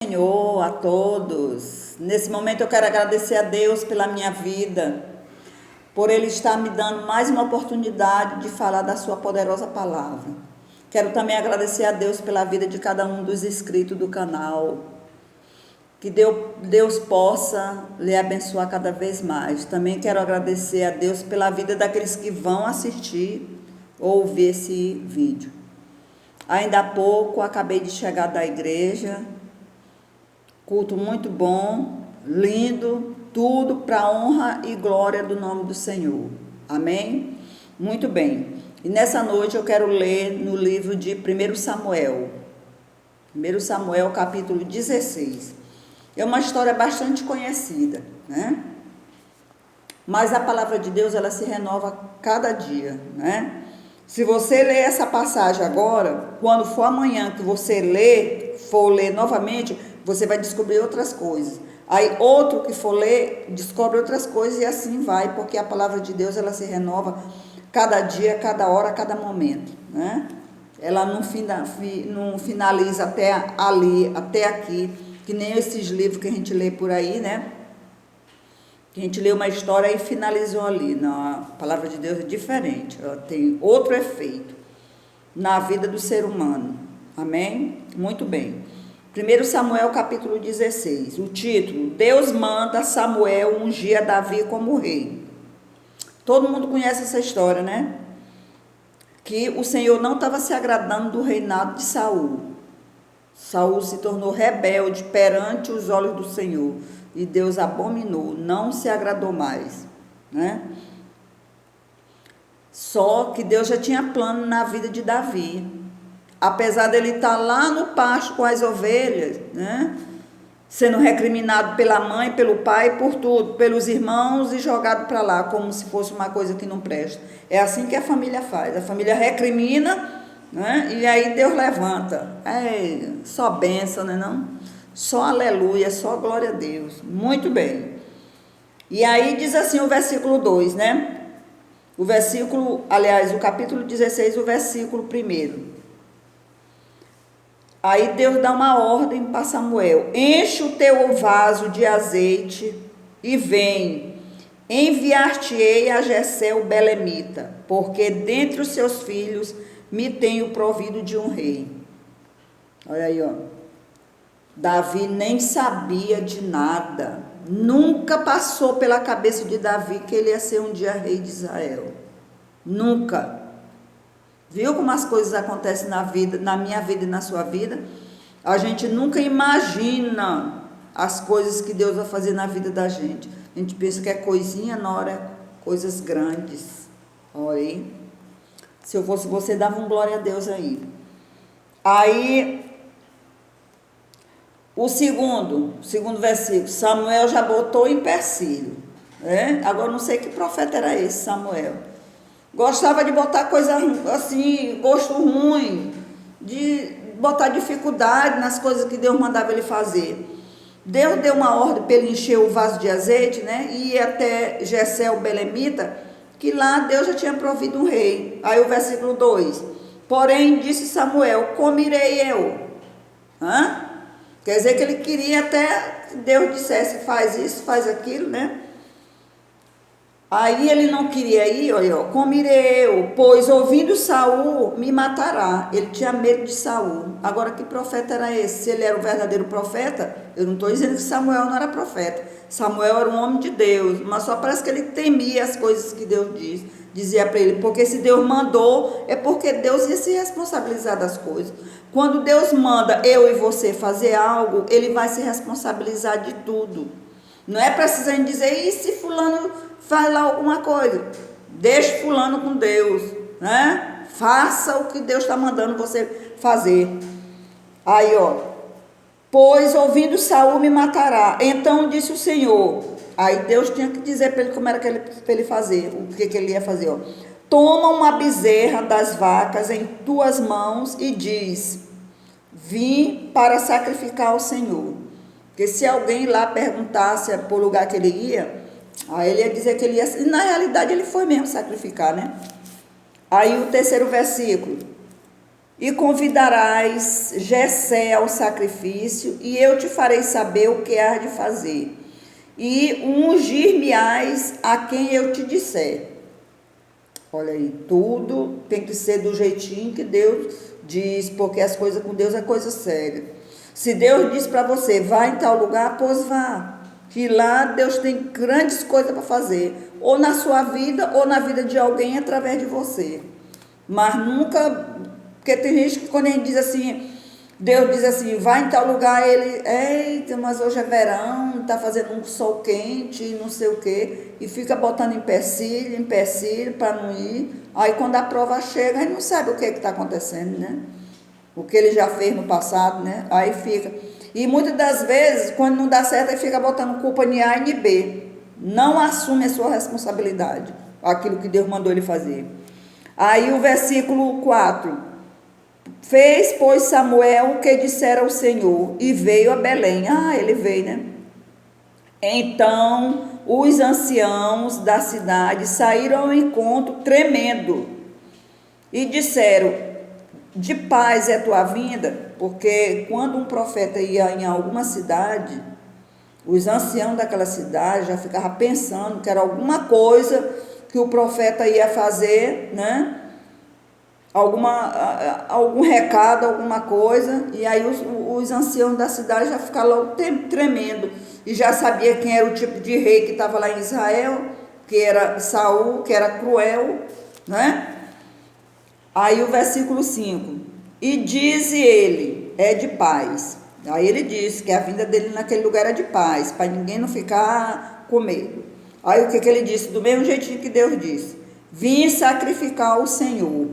Senhor, a todos. Nesse momento eu quero agradecer a Deus pela minha vida, por Ele estar me dando mais uma oportunidade de falar da sua poderosa palavra. Quero também agradecer a Deus pela vida de cada um dos inscritos do canal. Que Deus possa lhe abençoar cada vez mais. Também quero agradecer a Deus pela vida daqueles que vão assistir ou ouvir esse vídeo. Ainda há pouco acabei de chegar da igreja. Culto muito bom, lindo, tudo para a honra e glória do nome do Senhor. Amém? Muito bem. E nessa noite eu quero ler no livro de 1 Samuel. 1 Samuel, capítulo 16. É uma história bastante conhecida, né? Mas a palavra de Deus, ela se renova cada dia, né? Se você ler essa passagem agora, quando for amanhã que você for ler novamente, você vai descobrir outras coisas. Aí outro que for ler, descobre outras coisas e assim vai, porque a palavra de Deus, ela se renova cada dia, cada hora, cada momento, né? Ela não finaliza até ali, até aqui, que nem esses livros que a gente lê por aí, né? Que a gente lê uma história e finalizou ali. Não, a palavra de Deus é diferente, ela tem outro efeito na vida do ser humano. Amém? Muito bem. 1 Samuel capítulo 16, o título: Deus manda Samuel ungir a Davi como rei. Todo mundo conhece essa história, né? Que o Senhor não estava se agradando do reinado de Saul. Saul se tornou rebelde perante os olhos do Senhor e Deus abominou, não se agradou mais, né? Só que Deus já tinha plano na vida de Davi. Apesar dele estar lá no pasto com as ovelhas, né? Sendo recriminado pela mãe, pelo pai, por tudo, pelos irmãos e jogado para lá, como se fosse uma coisa que não presta. É assim que a família faz. A família recrimina, né? E aí Deus levanta. É só bênção, né, não? Só aleluia, só glória a Deus. Muito bem. E aí diz assim o versículo 2, né? O versículo, aliás, o capítulo 16, o versículo 1. Aí Deus dá uma ordem para Samuel: enche o teu vaso de azeite e vem, enviar-te-ei a Jessé o belemita, porque dentre os seus filhos me tenho provido de um rei. Olha aí, ó. Davi nem sabia de nada, nunca passou pela cabeça de Davi que ele ia ser um dia rei de Israel. Nunca. Viu como as coisas acontecem na vida, na minha vida e na sua vida? A gente nunca imagina as coisas que Deus vai fazer na vida da gente. A gente pensa que é coisinha, na hora é coisas grandes. Olha aí. Se eu fosse você, dava um glória a Deus aí. Aí, o segundo versículo, Samuel já botou em empecilho, né? Agora não sei que profeta era esse, Samuel. Gostava de botar coisa assim, gosto ruim, de botar dificuldade nas coisas que Deus mandava ele fazer. Deus deu uma ordem para ele encher o vaso de azeite, né? E ir até Jessé o belemita, que lá Deus já tinha provido um rei. Aí o versículo 2: porém disse Samuel: como irei eu? Quer dizer que ele queria até que Deus dissesse: faz isso, faz aquilo, né? Aí ele não queria ir, olha, como irei eu? Pois ouvindo Saul me matará. Ele tinha medo de Saul. Agora, que profeta era esse? Se ele era o verdadeiro profeta, eu não estou dizendo que Samuel não era profeta. Samuel era um homem de Deus, mas só parece que ele temia as coisas que Deus dizia para ele. Porque se Deus mandou, é porque Deus ia se responsabilizar das coisas. Quando Deus manda eu e você fazer algo, Ele vai se responsabilizar de tudo. Não é precisando dizer: e se fulano faz lá alguma coisa? Deixe fulano com Deus, né? Faça o que Deus está mandando você fazer. Aí, ó: pois ouvindo Saul me matará. Então disse o Senhor. Aí Deus tinha que dizer para ele como era para ele fazer, o que ele ia fazer, ó: toma uma bezerra das vacas em tuas mãos e diz: vim para sacrificar ao Senhor. Porque se alguém lá perguntasse por lugar que ele ia, aí ele ia dizer que ele ia... E na realidade ele foi mesmo sacrificar, né? Aí o terceiro versículo: E convidarás Jessé ao sacrifício, e eu te farei saber o que há de fazer. E ungir-me-ás a quem eu te disser. Olha aí, tudo tem que ser do jeitinho que Deus diz, porque as coisas com Deus é coisa séria. Se Deus diz para você, vai em tal lugar, pois vá. Que lá Deus tem grandes coisas para fazer, ou na sua vida, ou na vida de alguém através de você. Mas nunca, porque tem gente que quando a gente diz assim, Deus diz assim, vai em tal lugar, ele, eita, mas hoje é verão, está fazendo um sol quente, não sei o quê, e fica botando empecilho para não ir. Aí quando a prova chega, ele não sabe o que está acontecendo, né? O que ele já fez no passado, né? Aí fica. E muitas das vezes, quando não dá certo, ele fica botando culpa em A e em B. Não assume a sua responsabilidade, aquilo que Deus mandou ele fazer. Aí o versículo 4. Fez, pois, Samuel o que dissera ao Senhor, e veio a Belém. Ah, ele veio, né? Então, os anciãos da cidade saíram ao encontro tremendo e disseram, de paz é tua vinda? Porque quando um profeta ia em alguma cidade, os anciãos daquela cidade já ficavam pensando que era alguma coisa que o profeta ia fazer, né? Algum recado, alguma coisa, e aí os anciãos da cidade já ficaram logo tremendo, e já sabia quem era o tipo de rei que estava lá em Israel, que era Saul, que era cruel, né? Aí o versículo 5, e diz ele, é de paz. Aí ele disse que a vinda dele naquele lugar é de paz, para ninguém não ficar com medo. Aí o que ele disse? Do mesmo jeitinho que Deus disse, vim sacrificar ao Senhor.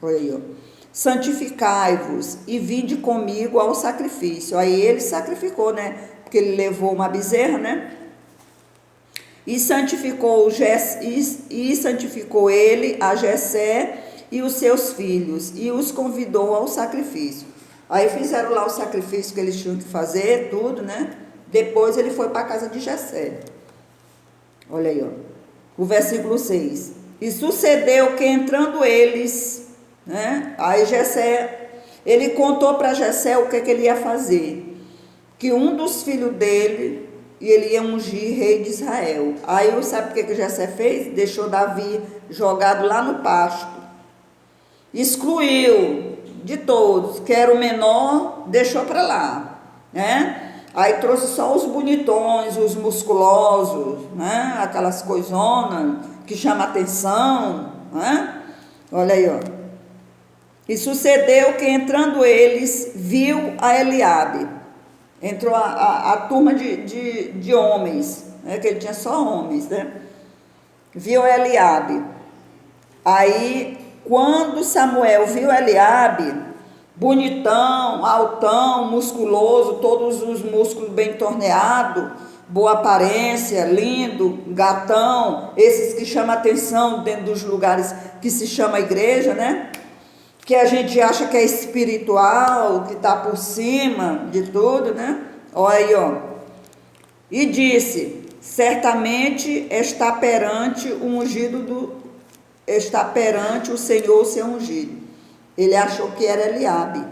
Olha aí, ó. Santificai-vos e vinde comigo ao sacrifício. Aí ele sacrificou, né? Porque ele levou uma bezerra, né? E santificou ele a Jessé e os seus filhos e os convidou ao sacrifício. Aí fizeram lá o sacrifício que eles tinham que fazer, tudo, né? Depois ele foi para a casa de Jessé. Olha aí, ó. O versículo 6. E sucedeu que entrando eles, né? Aí Jessé, ele contou para Jessé o que ele ia fazer, que um dos filhos dele, e ele ia ungir rei de Israel. Aí sabe o que Jessé fez? Deixou Davi jogado lá no pasto, excluiu de todos, que era o menor, deixou para lá, né? Aí trouxe só os bonitões, os musculosos, né? Aquelas coisonas que chamam atenção, né? Olha aí, ó. E sucedeu que entrando eles, viu a Eliabe. Entrou a turma de homens, né? Que ele tinha só homens, né? Viu a Eliabe. Aí, quando Samuel viu Eliabe, bonitão, altão, musculoso, todos os músculos bem torneados, boa aparência, lindo, gatão, esses que chamam atenção dentro dos lugares que se chama igreja, né? Que a gente acha que é espiritual, que está por cima de tudo, né? Olha aí, ó. E disse, certamente está perante o Senhor seu ungido. Ele achou que era Eliabe.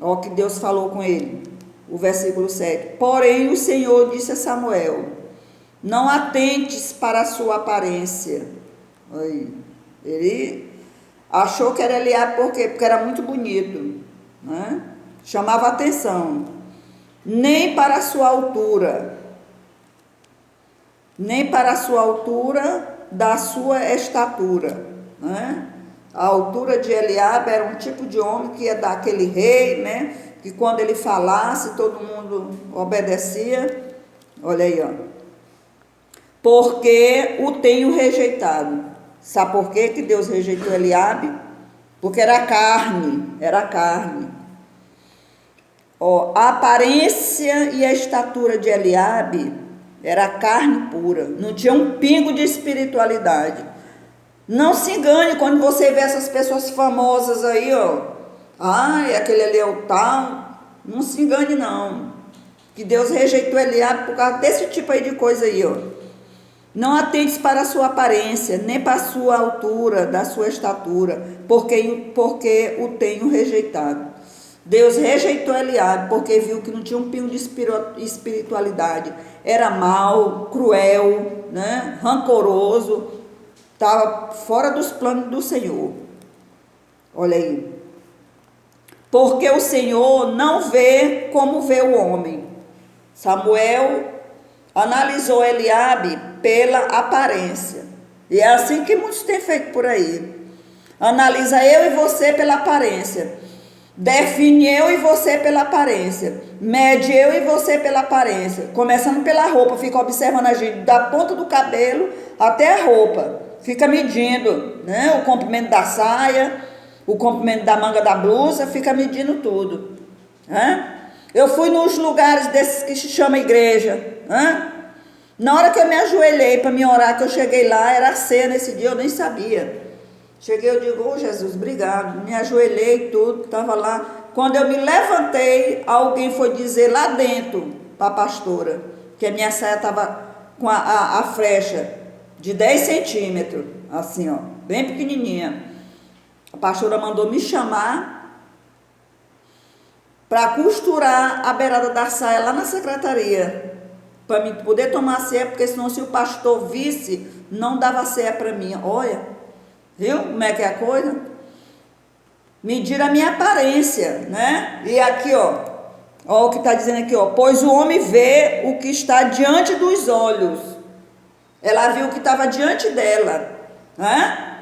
Olha o que Deus falou com ele. O versículo 7. Porém o Senhor disse a Samuel, não atentes para a sua aparência. Aí, ele achou que era Eliabe por quê? Porque era muito bonito, né? Chamava atenção. Nem para a sua altura, nem para a sua altura da sua estatura, né? A altura de Eliabe era um tipo de homem que ia dar aquele rei, né? Que quando ele falasse, todo mundo obedecia. Olha aí, ó. Porque o tenho rejeitado. Sabe por quê que Deus rejeitou Eliabe? Porque era carne, Ó, a aparência e a estatura de Eliabe era carne pura, não tinha um pingo de espiritualidade. Não se engane quando você vê essas pessoas famosas aí, ó. Ai, aquele ali é o tal. Não se engane não, que Deus rejeitou Eliabe por causa desse tipo aí de coisa aí, ó. Não atentes para a sua aparência, nem para a sua altura, da sua estatura, porque o tenho rejeitado. Deus rejeitou Eliabe porque viu que não tinha um pingo de espiritualidade. Era mau, cruel, né? Rancoroso, estava fora dos planos do Senhor. Olha aí. Porque o Senhor não vê como vê o homem. Samuel analisou Eliabe pela aparência. E é assim que muitos têm feito por aí. Analisa eu e você pela aparência. Define eu e você pela aparência. Mede eu e você pela aparência. Começando pela roupa, fica observando a gente da ponta do cabelo até a roupa. Fica medindo, né? O comprimento da saia, o comprimento da manga da blusa, fica medindo tudo. Né? Eu fui nos lugares desses que se chama igreja. Né? Na hora que eu me ajoelhei para me orar, que eu cheguei lá, era ceia nesse dia, eu nem sabia. Cheguei, eu digo, oh, Jesus, obrigado. Me ajoelhei, tudo, estava lá. Quando eu me levantei, alguém foi dizer lá dentro para a pastora, que a minha saia estava com a frecha de 10 centímetros, assim, ó, bem pequenininha. A pastora mandou me chamar para costurar a beirada da saia lá na secretaria, para mim poder tomar ceia, porque senão se o pastor visse, não dava ceia para mim. Olha. Viu como é que é a coisa? Medir a minha aparência, né? E aqui, ó o que está dizendo aqui, ó. Pois o homem vê o que está diante dos olhos. Ela viu o que estava diante dela, né?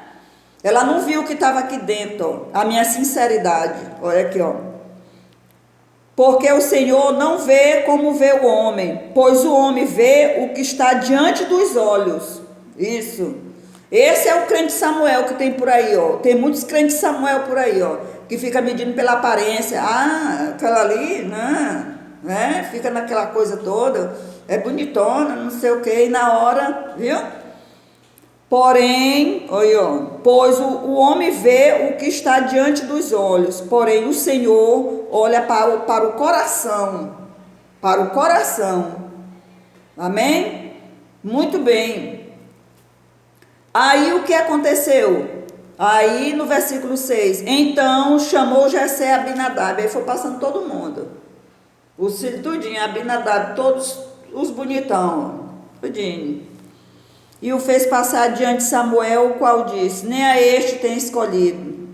Ela não viu o que estava aqui dentro, ó. A minha sinceridade, olha aqui, ó. Porque o Senhor não vê como vê o homem, pois o homem vê o que está diante dos olhos. Isso. Esse é o crente Samuel que tem por aí, ó. Tem muitos crentes Samuel por aí, ó, que fica medindo pela aparência. Ah, aquela ali, né? Fica naquela coisa toda, é bonitona, não sei o que, e na hora, viu? Porém, olha, ó, pois o homem vê o que está diante dos olhos, porém o Senhor olha para o coração, para o coração. Amém? Muito bem. Aí o que aconteceu? Aí no versículo 6, então chamou Jessé a Abinadab, aí foi passando todo mundo, o filho tudinho, Abinadab, todos os bonitão, tudinho, e o fez passar diante de Samuel, o qual disse, nem a este tem escolhido,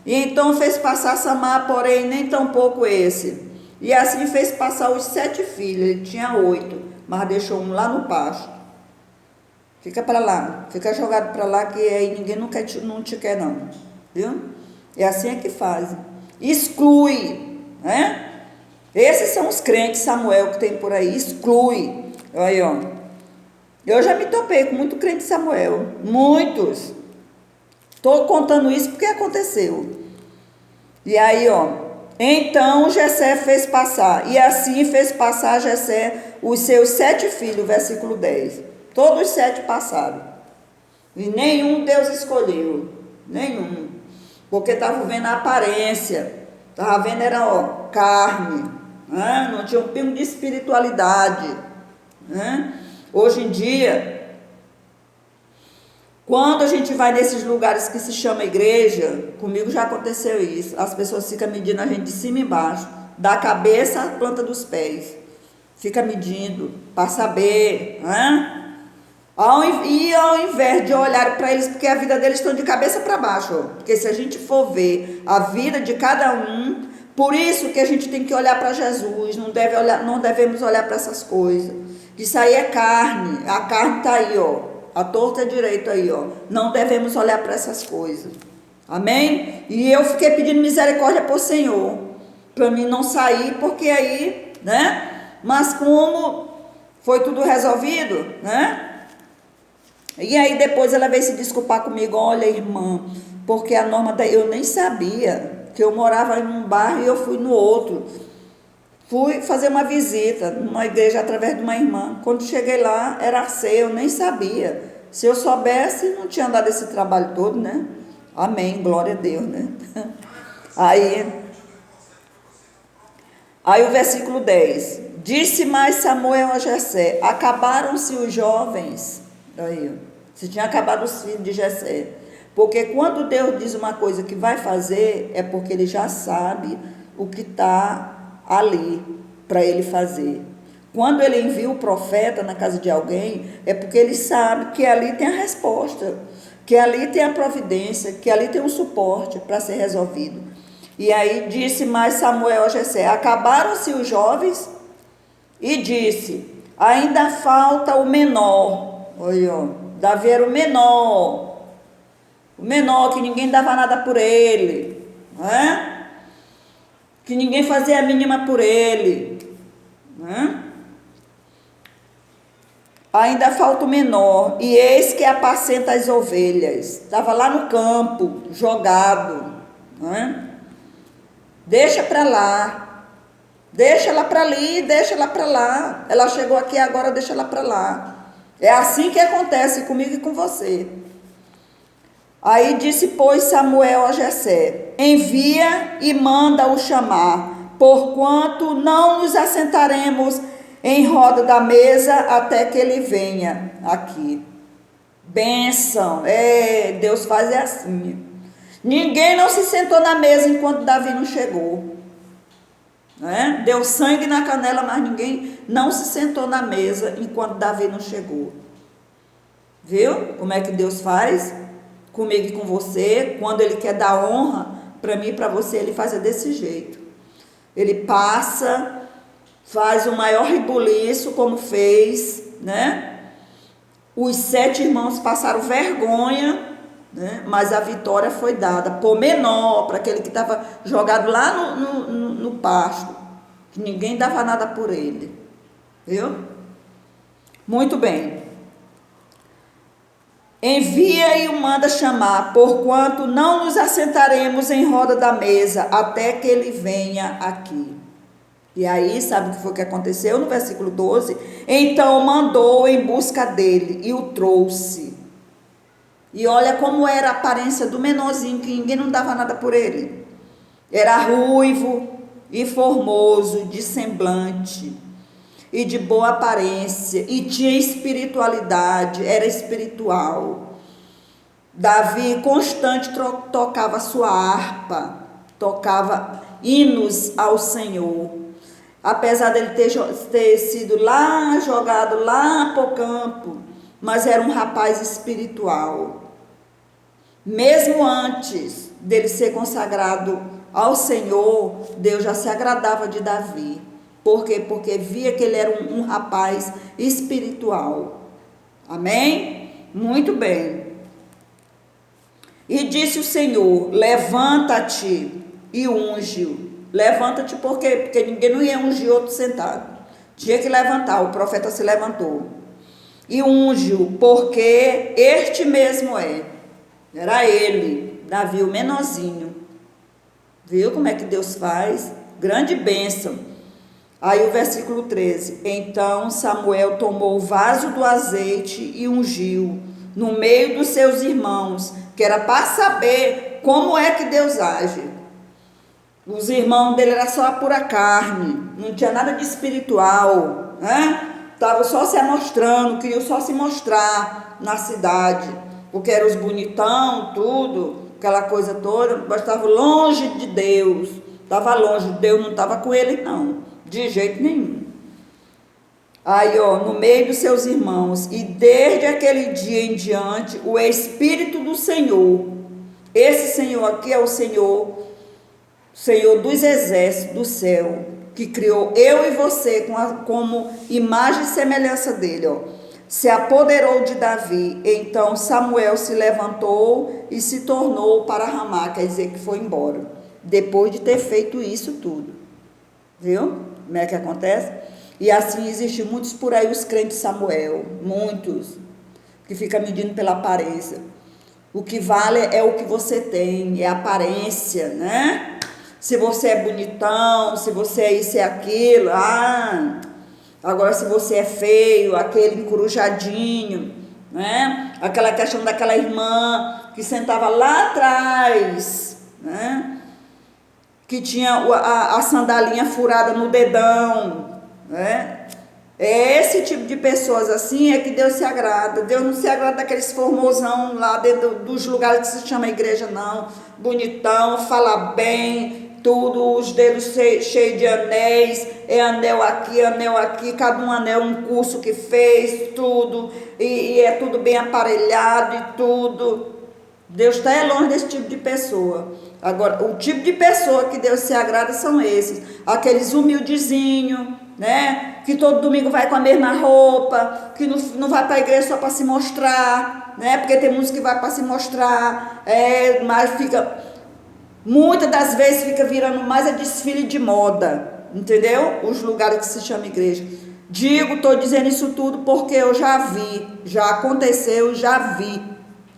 e então fez passar Samar, porém nem tampouco esse, e assim fez passar os 7 filhos, ele tinha 8, mas deixou um lá no pasto. Fica para lá, fica jogado para lá, que aí ninguém não te quer não, viu? É assim é que fazem. Exclui, né? Esses são os crentes Samuel que tem por aí, exclui. Aí, ó. Eu já me topei com muito crente Samuel, muitos. Estou contando isso porque aconteceu. E aí, ó. Então Jessé fez passar, e assim fez passar Jessé os seus 7 filhos, versículo 10. Todos os 7 passaram. E nenhum Deus escolheu. Nenhum. Porque estava vendo a aparência. Estava vendo, era, ó, carne. Né? Não tinha um pingo de espiritualidade. Né? Hoje em dia, quando a gente vai nesses lugares que se chama igreja, comigo já aconteceu isso. As pessoas ficam medindo a gente de cima e embaixo. Da cabeça à planta dos pés. Fica medindo para saber, né? Ao invés de olhar para eles, porque a vida deles estão de cabeça para baixo, ó. Porque se a gente for ver a vida de cada um, por isso que a gente tem que olhar para Jesus, não devemos olhar para essas coisas. Isso aí é carne, a carne está aí, ó, a torta direita aí, ó. Não devemos olhar para essas coisas. Amém? E eu fiquei pedindo misericórdia para o Senhor, para mim não sair, porque aí, né? Mas como foi tudo resolvido, né? E aí depois ela veio se desculpar comigo, olha irmã, porque a norma eu nem sabia, que eu morava em um bairro e eu fui no outro. Fui fazer uma visita numa igreja através de uma irmã. Quando cheguei lá, era ceia, eu nem sabia. Se eu soubesse, não tinha dado esse trabalho todo, né? Amém, glória a Deus, né? Aí o versículo 10. Disse mais Samuel a Jessé: acabaram-se os jovens. Aí, se tinha acabado os filhos de Jessé. Porque quando Deus diz uma coisa que vai fazer, é porque ele já sabe o que está ali para ele fazer. Quando ele envia o profeta na casa de alguém, é porque ele sabe que ali tem a resposta, que ali tem a providência, que ali tem um suporte para ser resolvido. E aí disse mais Samuel a Jessé: acabaram-se os jovens, e disse: ainda falta o menor. Olha, ó, Davi era o menor que ninguém dava nada por ele, não é? Que ninguém fazia a mínima por ele, não é? Ainda falta o menor, e eis que apacenta as ovelhas. Estava lá no campo, jogado, não é? Deixa para lá, deixa ela para ali, deixa ela para lá. Ela chegou aqui agora, deixa ela para lá. É assim que acontece comigo e com você. Aí disse, pois, Samuel a Jessé: envia e manda-o chamar, porquanto não nos assentaremos em roda da mesa até que ele venha aqui. Bênção, Deus faz assim. Ninguém não se sentou na mesa enquanto Davi não chegou, né? Deu sangue na canela, mas ninguém não se sentou na mesa enquanto Davi não chegou. Viu como é que Deus faz comigo e com você? Quando ele quer dar honra para mim e para você, ele faz desse jeito. Ele passa, faz o maior rebuliço, como fez, né? Os 7 irmãos passaram vergonha, né? Mas a vitória foi dada por menor, para aquele que estava jogado lá no pasto, que ninguém dava nada por ele, viu? Muito bem. Envia e o manda chamar, porquanto não nos assentaremos em roda da mesa até que ele venha aqui. E aí, sabe o que foi que aconteceu no versículo 12? Então mandou em busca dele e o trouxe. E olha como era a aparência do menorzinho, que ninguém não dava nada por ele. Era ruivo e formoso, de semblante e de boa aparência, e tinha espiritualidade, era espiritual. Davi constante tocava sua harpa, tocava hinos ao Senhor. Apesar dele ter sido lá, jogado lá para o campo, mas era um rapaz espiritual. Mesmo antes dele ser consagrado ao Senhor, Deus já se agradava de Davi. Por quê? Porque via que ele era um rapaz espiritual. Amém? Muito bem. E disse o Senhor: levanta-te e unge-o. Levanta-te por quê? Porque ninguém não ia ungir outro sentado. Tinha que levantar, o profeta se levantou. E unge-o, porque este mesmo é. Era ele, Davi, o menorzinho. Viu como é que Deus faz? Grande bênção. Aí o versículo 13. Então Samuel tomou o vaso do azeite e ungiu no meio dos seus irmãos, que era para saber como é que Deus age. Os irmãos dele era só a pura carne, não tinha nada de espiritual, né? Estavam só se mostrando, queriam só se mostrar na cidade, porque eram os bonitão, tudo, aquela coisa toda, mas estavam longe de Deus, estava longe, Deus não estava com ele não. De jeito nenhum. Aí, ó, no meio dos seus irmãos, e desde aquele dia em diante, o Espírito do Senhor, esse Senhor aqui é o Senhor dos exércitos do céu, que criou eu e você como imagem e semelhança dele, ó, se apoderou de Davi. Então Samuel se levantou e se tornou para Ramá, quer dizer que foi embora, depois de ter feito isso tudo. Viu? Como é que acontece? E assim existem muitos por aí, os crentes de Samuel, muitos, que ficam medindo pela aparência. O que vale é o que você tem, é a aparência, né? Se você é bonitão, se você é isso e aquilo, agora se você é feio, aquele encurujadinho, né? Aquela questão daquela irmã que sentava lá atrás, né? Que tinha a sandalinha furada no dedão, né? É esse tipo de pessoas assim é que Deus se agrada. Deus não se agrada daqueles formosão lá dentro dos lugares que se chama igreja, não. Bonitão, fala bem, tudo, os dedos cheios de anéis, é anel aqui, cada um anel um curso que fez, tudo, e é tudo bem aparelhado e tudo. Deus está longe desse tipo de pessoa. Agora, o tipo de pessoa que Deus se agrada são esses, aqueles humildezinhos, né? Que todo domingo vai com a mesma roupa, que não vai para a igreja só para se mostrar, né? Porque tem muitos que vai para se mostrar, mas muitas das vezes fica virando mais a desfile de moda, entendeu? Os lugares que se chama igreja. Estou dizendo isso tudo porque eu já vi, já aconteceu, já vi.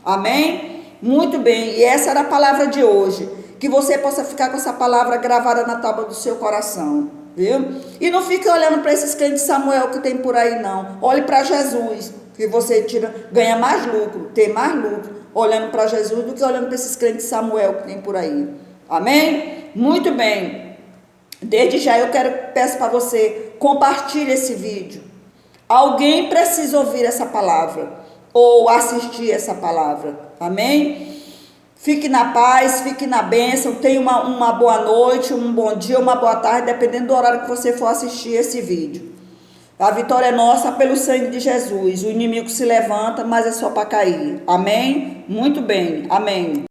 Amém? Muito bem, e essa era a palavra de hoje. Que você possa ficar com essa palavra gravada na tábua do seu coração, viu? E não fique olhando para esses crentes Samuel que tem por aí, não. Olhe para Jesus, que você ganha mais lucro, tem mais lucro, olhando para Jesus do que olhando para esses crentes Samuel que tem por aí. Amém? Muito bem. Desde já peço para você, compartilhe esse vídeo. Alguém precisa ouvir essa palavra ou assistir essa palavra. Amém? Fique na paz, fique na bênção, tenha uma boa noite, um bom dia, uma boa tarde, dependendo do horário que você for assistir esse vídeo. A vitória é nossa pelo sangue de Jesus. O inimigo se levanta, mas é só para cair. Amém? Muito bem. Amém.